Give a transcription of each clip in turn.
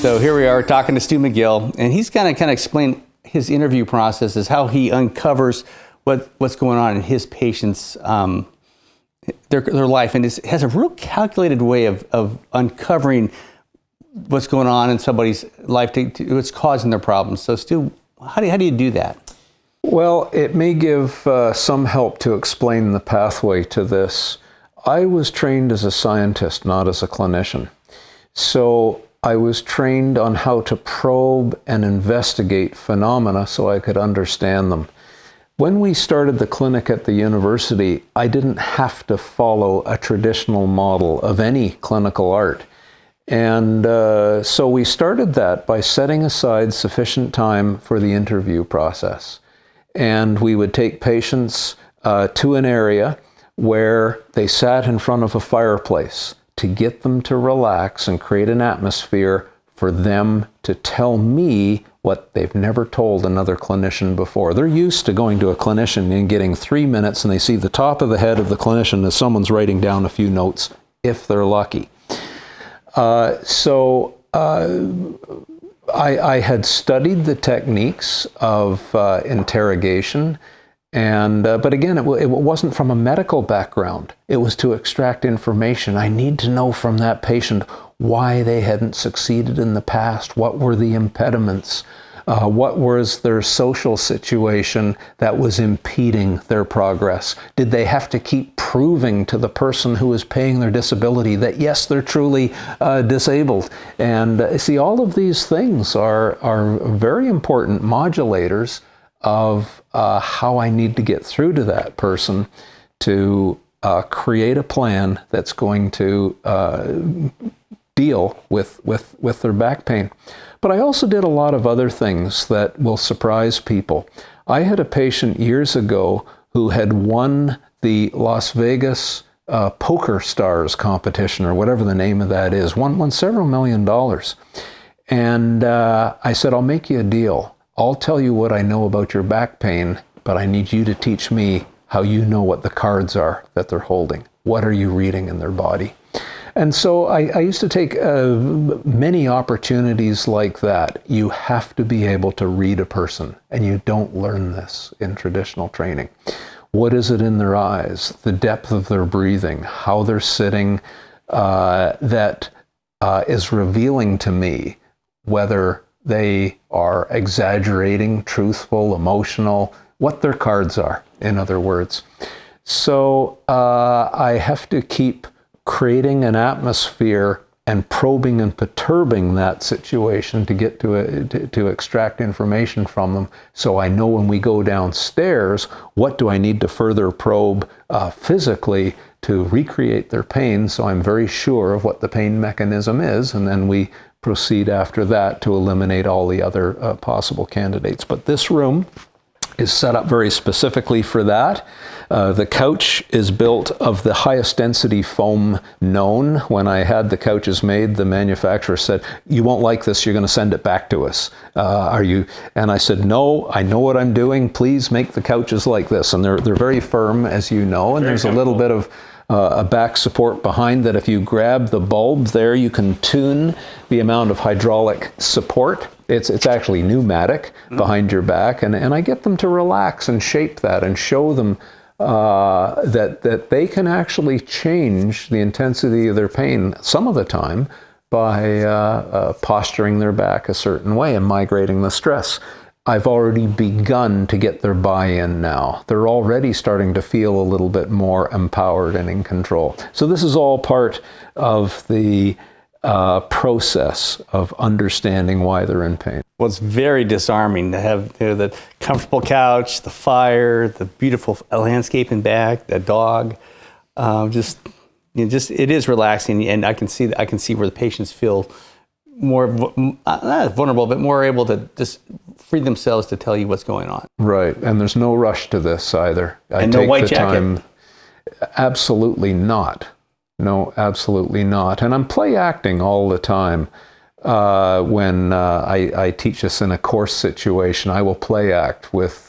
So here we are talking to Stu McGill, and he's going to kind of explain his interview process, is how he uncovers what's going on in his patients' their life, and has a real calculated way of uncovering what's going on in somebody's life, what's causing their problems. So Stu, how do you do that? Well, it may give some help to explain the pathway to this. I was trained as a scientist, not as a clinician. So I was trained on how to probe and investigate phenomena so I could understand them. When we started the clinic at the university, I didn't have to follow a traditional model of any clinical art. And so we started that by setting aside sufficient time for the interview process. And we would take patients to an area where they sat in front of a fireplace to get them to relax and create an atmosphere for them to tell me what they've never told another clinician before. They're used to going to a clinician and getting 3 minutes, and they see the top of the head of the clinician as someone's writing down a few notes, if they're lucky. I had studied the techniques of interrogation, but again, it wasn't from a medical background. It was to extract information. I need to know from that patient why they hadn't succeeded in the past. What were the impediments? What was their social situation that was impeding their progress? Did they have to keep proving to the person who was paying their disability that, yes, they're truly disabled? And see, all of these things are very important modulators of how I need to get through to that person to create a plan that's going to deal with their back pain. But I also did a lot of other things that will surprise people. I had a patient years ago who had won the Las Vegas Poker Stars competition, or whatever the name of that is, won several $1 million. And I said, I'll make you a deal. I'll tell you what I know about your back pain, but I need you to teach me how you know what the cards are that they're holding. What are you reading in their body? And so I used to take many opportunities like that. You have to be able to read a person, and you don't learn this in traditional training. What is it in their eyes? The depth of their breathing, how they're sitting, that is revealing to me whether they are exaggerating, truthful, emotional, what their cards are, in other words. So I have to keep creating an atmosphere and probing and perturbing that situation to get to extract information from them, so I know when we go downstairs, what do I need to further probe physically to recreate their pain, so I'm very sure of what the pain mechanism is, and then we proceed after that to eliminate all the other possible candidates. But this room is set up very specifically for that. The couch is built of the highest density foam known. When I had the couches made, the manufacturer said, "You won't like this, you're going to send it back to us. Are you?" And I said, "No, I know what I'm doing. Please make the couches like this." And they're very firm, as you know, and there's a little bit of a back support behind that. If you grab the bulb there, you can tune the amount of hydraulic support. It's actually pneumatic behind your back, and I get them to relax and shape that and show them that they can actually change the intensity of their pain some of the time by posturing their back a certain way and migrating the stress. I've already begun to get their buy-in now. They're already starting to feel a little bit more empowered and in control. So this is all part of the process of understanding why they're in pain. Well, it's very disarming to have the comfortable couch, the fire, the beautiful landscape in back, the dog. It is relaxing, and I can see where the patients feel more not vulnerable, but more able to just free themselves to tell you what's going on. Right, and there's no rush to this either. And no white jacket. Absolutely not. No, absolutely not. And I'm play acting all the time. When I teach this in a course situation, I will play act with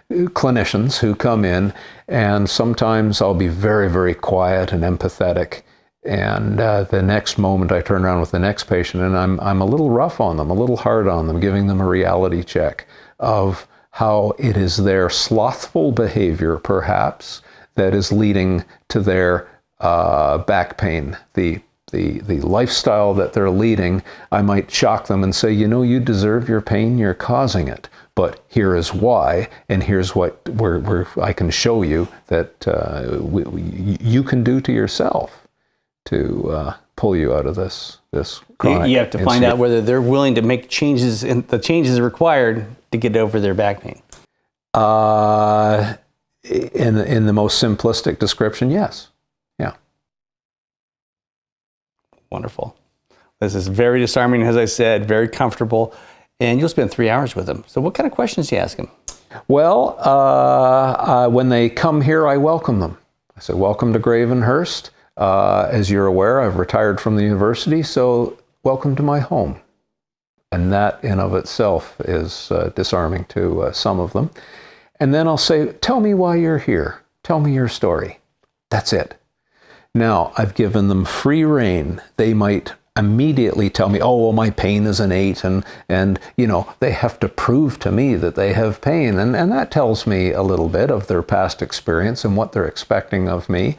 clinicians who come in, and sometimes I'll be very, very quiet and empathetic, And the next moment I turn around with the next patient and I'm a little rough on them, a little hard on them, giving them a reality check of how it is their slothful behavior, perhaps, that is leading to their back pain, the lifestyle that they're leading. I might shock them and say, you know, you deserve your pain, you're causing it. But here is why, and here's what I can show you that you can do to yourself to pull you out of this chronic. You have to find out whether they're willing to make changes, and the changes required to get over their back pain. In the most simplistic description, yes. Yeah. Wonderful. This is very disarming, as I said, very comfortable, and you'll spend 3 hours with them. So what kind of questions do you ask them? Well, when they come here, I welcome them. I say, welcome to Gravenhurst. As you're aware, I've retired from the university, so welcome to my home. And that in of itself is disarming to some of them. And then I'll say, tell me why you're here. Tell me your story. That's it. Now, I've given them free rein. They might immediately tell me, oh, well, my pain is an 8, and you know, they have to prove to me that they have pain. And that tells me a little bit of their past experience and what they're expecting of me.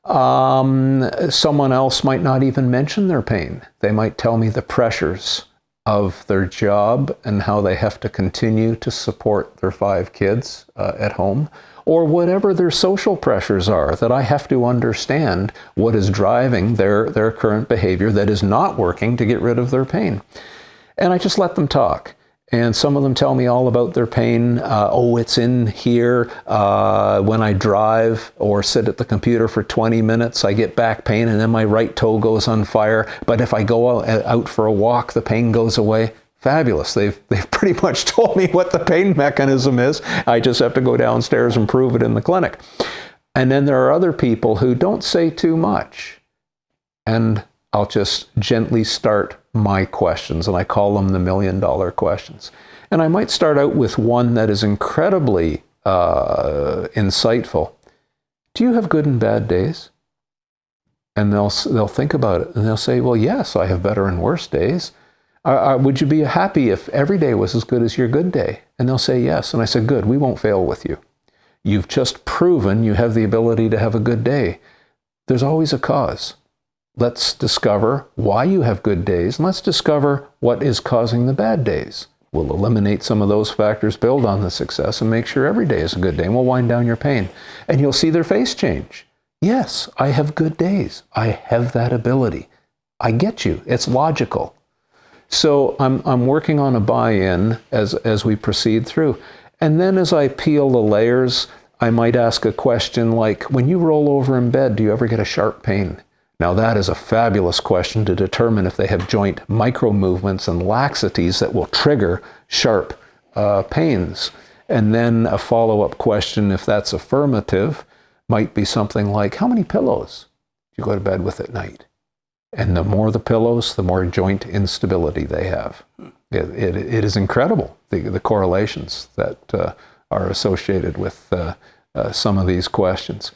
Someone else might not even mention their pain. They might tell me the pressures of their job and how they have to continue to support their 5 kids at home, or whatever their social pressures are, that I have to understand what is driving their current behavior that is not working to get rid of their pain. And I just let them talk. And some of them tell me all about their pain. Oh, it's in here. When I drive or sit at the computer for 20 minutes, I get back pain and then my right toe goes on fire. But if I go out for a walk, the pain goes away. Fabulous. They've pretty much told me what the pain mechanism is. I just have to go downstairs and prove it in the clinic. And then there are other people who don't say too much. And I'll just gently start my questions, and I call them the $1 million questions. And I might start out with one that is incredibly insightful. Do you have good and bad days? And they'll think about it, and they'll say, well, yes, I have better and worse days. Would you be happy if every day was as good as your good day? And they'll say yes. And I said, good, we won't fail with you. You've just proven you have the ability to have a good day. There's always a cause. Let's discover why you have good days, and let's discover what is causing the bad days. We'll eliminate some of those factors, build on the success, and make sure every day is a good day, and we'll wind down your pain. And you'll see their face change. Yes, I have good days. I have that ability. I get you. It's logical. So I'm working on a buy-in as we proceed through. And then as I peel the layers, I might ask a question like, when you roll over in bed, do you ever get a sharp pain? Now that is a fabulous question to determine if they have joint micro-movements and laxities that will trigger sharp pains. And then a follow-up question, if that's affirmative, might be something like, how many pillows do you go to bed with at night? And the more the pillows, the more joint instability they have. It is incredible, the correlations that are associated with some of these questions.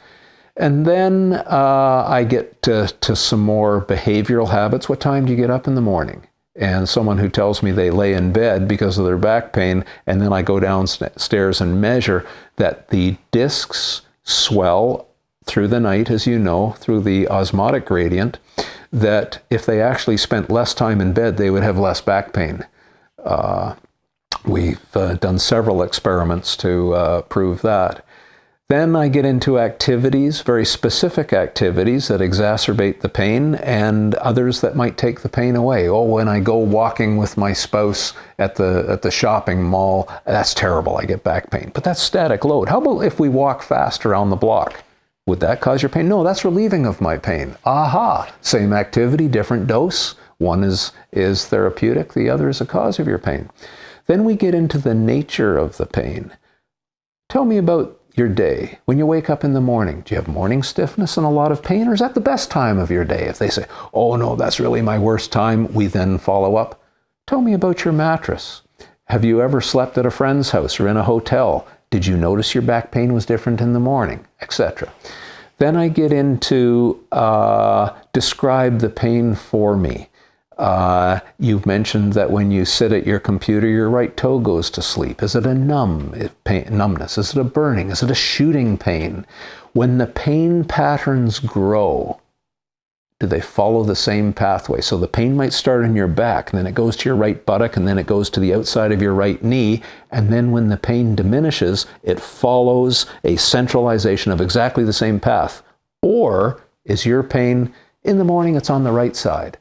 And then I get to some more behavioral habits. What time do you get up in the morning? And someone who tells me they lay in bed because of their back pain, and then I go downstairs and measure that the discs swell through the night, as you know, through the osmotic gradient, that if they actually spent less time in bed, they would have less back pain. We've done several experiments to prove that. Then I get into activities, very specific activities that exacerbate the pain, and others that might take the pain away. Oh, when I go walking with my spouse at the shopping mall, that's terrible, I get back pain. But that's static load. How about if we walk fast around the block? Would that cause your pain? No, that's relieving of my pain. Aha! Same activity, different dose. One is therapeutic, the other is a cause of your pain. Then we get into the nature of the pain. Tell me about your day. When you wake up in the morning, do you have morning stiffness and a lot of pain, or is that the best time of your day? If they say, oh no, that's really my worst time, we then follow up. Tell me about your mattress. Have you ever slept at a friend's house or in a hotel? Did you notice your back pain was different in the morning, etc.? Then I get into describe the pain for me. You've mentioned that when you sit at your computer, your right toe goes to sleep. Is it a numbness? Is it a burning? Is it a shooting pain? When the pain patterns grow, do they follow the same pathway? So the pain might start in your back, and then it goes to your right buttock, and then it goes to the outside of your right knee. And then when the pain diminishes, it follows a centralization of exactly the same path. Or is your pain in the morning, it's on the right side?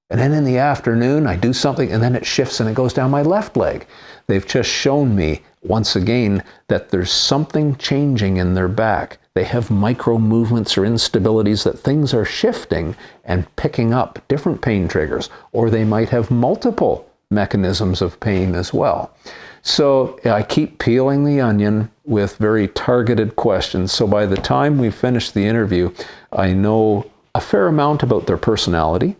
And then in the afternoon, I do something, and then it shifts and it goes down my left leg. They've just shown me, once again, that there's something changing in their back. They have micro movements or instabilities, that things are shifting and picking up different pain triggers. Or they might have multiple mechanisms of pain as well. So I keep peeling the onion with very targeted questions. So by the time we finish the interview, I know a fair amount about their personality.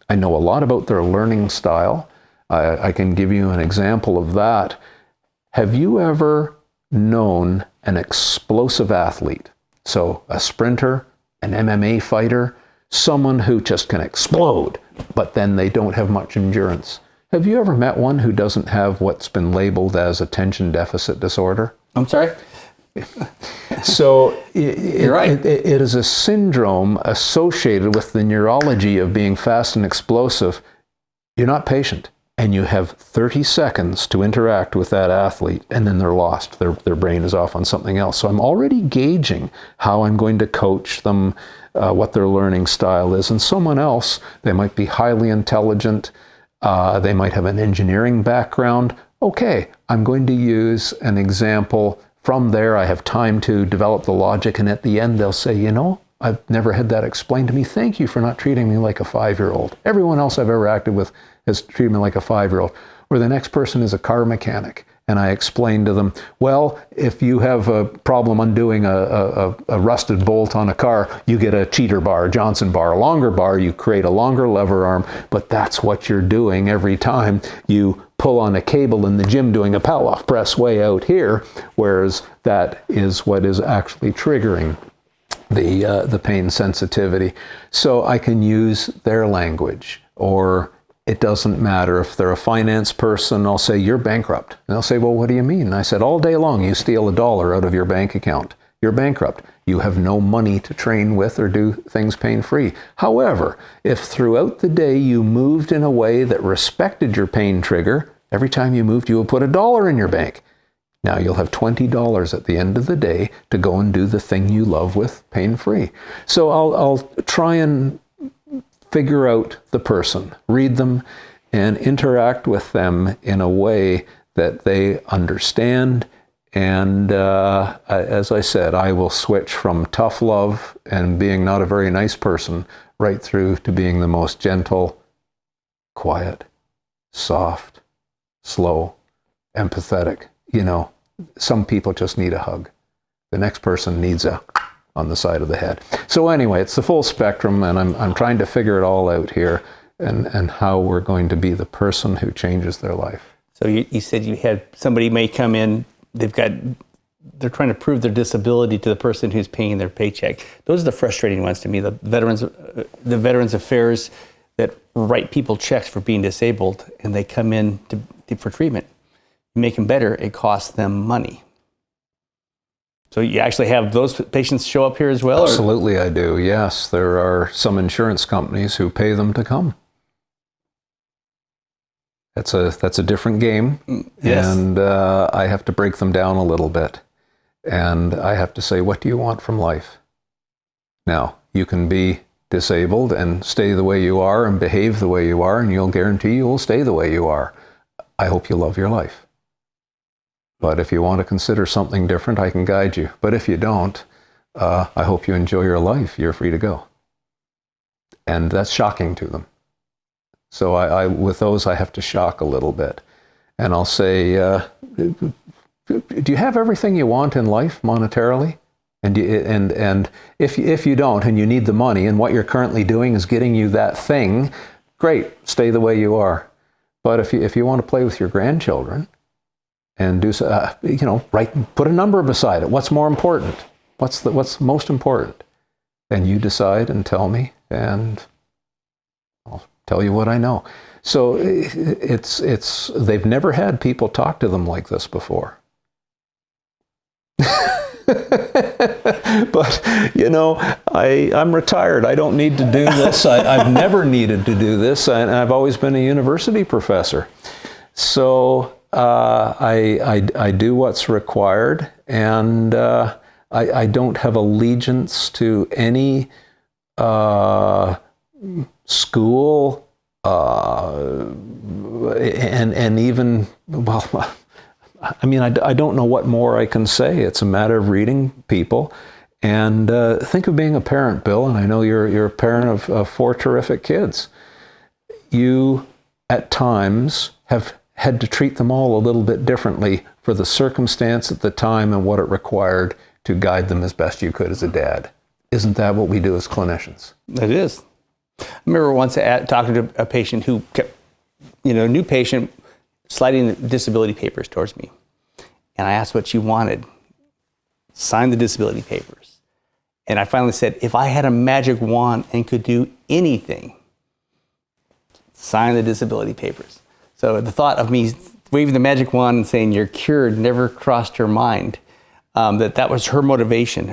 I know a lot about their learning style. I can give you an example of that. Have you ever known an explosive athlete? So a sprinter, an MMA fighter, someone who just can explode, but then they don't have much endurance. Have you ever met one who doesn't have what's been labeled as attention deficit disorder? I'm sorry? So You're right. it is a syndrome associated with the neurology of being fast and explosive. You're not patient, and you have 30 seconds to interact with that athlete, and then they're lost. Their brain is off on something else. So I'm already gauging how I'm going to coach them, what their learning style is. And someone else, they might be highly intelligent, they might have an engineering background. Okay, I'm going to use an example. From there, I have time to develop the logic, and at the end, they'll say, you know, I've never had that explained to me. Thank you for not treating me like a 5-year-old. Everyone else I've ever acted with has treated me like a 5-year-old. Or the next person is a car mechanic, and I explain to them, well, if you have a problem undoing a rusted bolt on a car, you get a cheater bar, a Johnson bar, a longer bar, you create a longer lever arm, but that's what you're doing every time you pull on a cable in the gym doing a Palloff press way out here, whereas that is what is actually triggering the pain sensitivity. So I can use their language. Or it doesn't matter if they're a finance person, I'll say, you're bankrupt. And they'll say, well, what do you mean? And I said, all day long you steal $1 out of your bank account. You're bankrupt. You have no money to train with or do things pain-free. However, if throughout the day you moved in a way that respected your pain trigger, every time you moved, you would put $1 in your bank. Now you'll have $20 at the end of the day to go and do the thing you love with pain-free. So I'll try and figure out the person, read them, and interact with them in a way that they understand. And as I said, I will switch from tough love and being not a very nice person right through to being the most gentle, quiet, soft, slow, empathetic. You know, some people just need a hug. The next person needs a on the side of the head. So anyway, it's the full spectrum, and I'm trying to figure it all out here, and how we're going to be the person who changes their life. So you said you had somebody may come in, they're trying to prove their disability to the person who's paying their paycheck. Those are the frustrating ones to me. The Veterans Affairs that write people checks for being disabled, and they come in for treatment. You make them better, it costs them money. So you actually have those patients show up here as well? Absolutely, I do, yes. There are some insurance companies who pay them to come. That's a different game, yes. And I have to break them down a little bit. And I have to say, what do you want from life? Now, you can be disabled and stay the way you are and behave the way you are, and you'll guarantee you will stay the way you are. I hope you love your life. But if you want to consider something different, I can guide you. But if you don't, I hope you enjoy your life. You're free to go. And that's shocking to them. So I with those, I have to shock a little bit. And I'll say, do you have everything you want in life monetarily? And if you don't, and you need the money, and what you're currently doing is getting you that thing, great, stay the way you are. But if you want to play with your grandchildren, and do put a number beside it. What's more important? What's most important? and you decide and tell me, and I'll tell you what I know. So they've never had people talk to them like this before. But, I'm retired. I don't need to do this. I've never needed to do this. And I've always been a university professor. So I do what's required, and I don't have allegiance to any school, and even, well, I mean, I don't know what more I can say. It's a matter of reading people. And think of being a parent, Bill, and I know you're a parent of 4 terrific kids. You, at times, have had to treat them all a little bit differently for the circumstance at the time and what it required to guide them as best you could as a dad. Isn't that what we do as clinicians? It is. I remember once talking to a patient who kept, a new patient, sliding the disability papers towards me. And I asked what she wanted. Sign the disability papers. And I finally said, if I had a magic wand and could do anything, sign the disability papers. So the thought of me waving the magic wand and saying you're cured never crossed her mind. That was her motivation.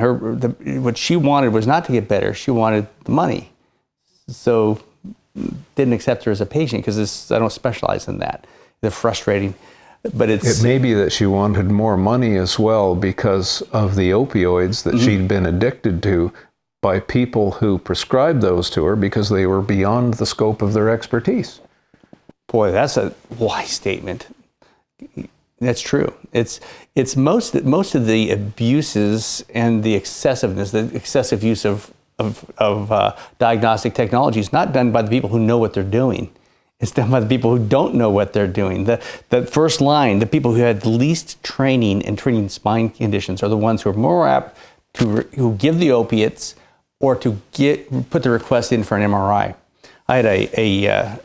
What she wanted was not to get better. She wanted the money. So didn't accept her as a patient because I don't specialize in that. They're frustrating. But it may be that she wanted more money as well because of the opioids that she'd been addicted to by people who prescribed those to her because they were beyond the scope of their expertise. Boy, that's a wise statement. That's true. It's most of the abuses and the excessiveness, the excessive use of diagnostic technology is not done by the people who know what they're doing. It's done by the people who don't know what they're doing. The first line, the people who had the least training in treating spine conditions are the ones who are more apt who give the opiates or to put the request in for an MRI. I had a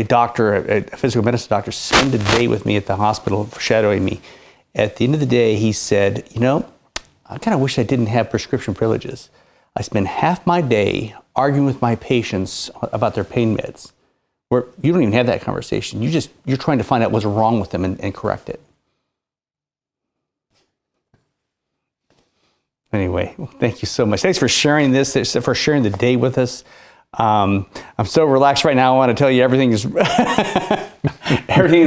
doctor, a physical medicine doctor, spend a day with me at the hospital shadowing me. At the end of the day, he said, I kind of wish I didn't have prescription privileges. I spend half my day arguing with my patients about their pain meds. Where you don't even have that conversation. You're trying to find out what's wrong with them and correct it. Anyway, well, thank you so much. Thanks for sharing this, for sharing the day with us. I'm so relaxed right now. I want to tell you everything is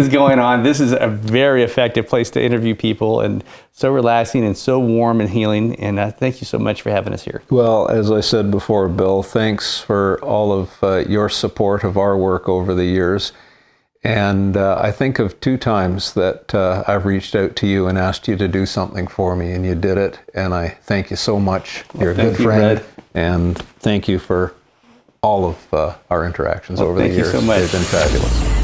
going on. This is a very effective place to interview people, and so relaxing and so warm and healing. And thank you so much for having us here. Well, as I said before, Bill, thanks for all of your support of our work over the years. And I think of 2 times that I've reached out to you and asked you to do something for me, and you did it. And I thank you so much. You're a good friend. And thank you for all of our interactions over the years. Thank you so much. They've been fabulous.